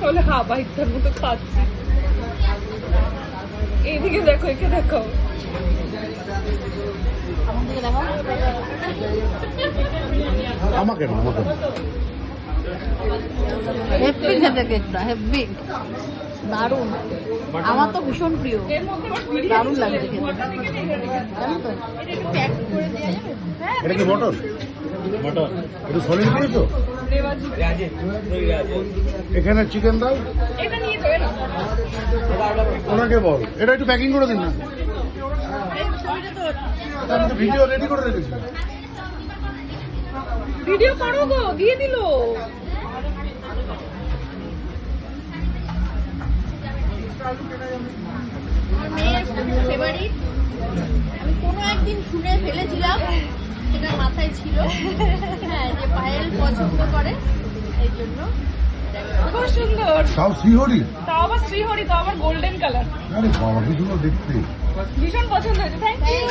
বলে হাবা ইচ্ছার মতো খাচ্ছি। এইদিকে দেখো, একে দেখো, আমাকে না, আমাকে না। হেভি খেতে কেকটা, হেভি দারুণ। আমার তো ভীষণ প্রিয়, এর মধ্যে আবার দারুণ লাগছে খেতে। জানো তো প্যাক করে দেওয়া যাবে। হ্যাঁ, এটা কি মটন? মটন এটা সলিড দিয়েছো? রেওয়াজি। এখানে চিকেন দাও, এটা নিয়ে যাবে না। ওনাকে বল এটা একটু প্যাকিং করে দিন না। আমি তো ভিডিও রেডি করে রেখেছি। ভিডিও করো গো, দিয়ে দিল। মেয়ের ফেভারিট, আমি কোনো একদিন শুনে ফেলেছিলাম, সেটা মাথায় ছিল, হ্যাঁ, যে পায়েল পছন্দ করে, এই জন্য খুব সুন্দর। তাও শ্রীহরি। তাও আবার শ্রীহরি, তাও আবার গোল্ডেন কালার। আরে বাবা কি সুন্দর দেখতে। ভীষণ পছন্দ হয়েছে, থ্যাংক ইউ।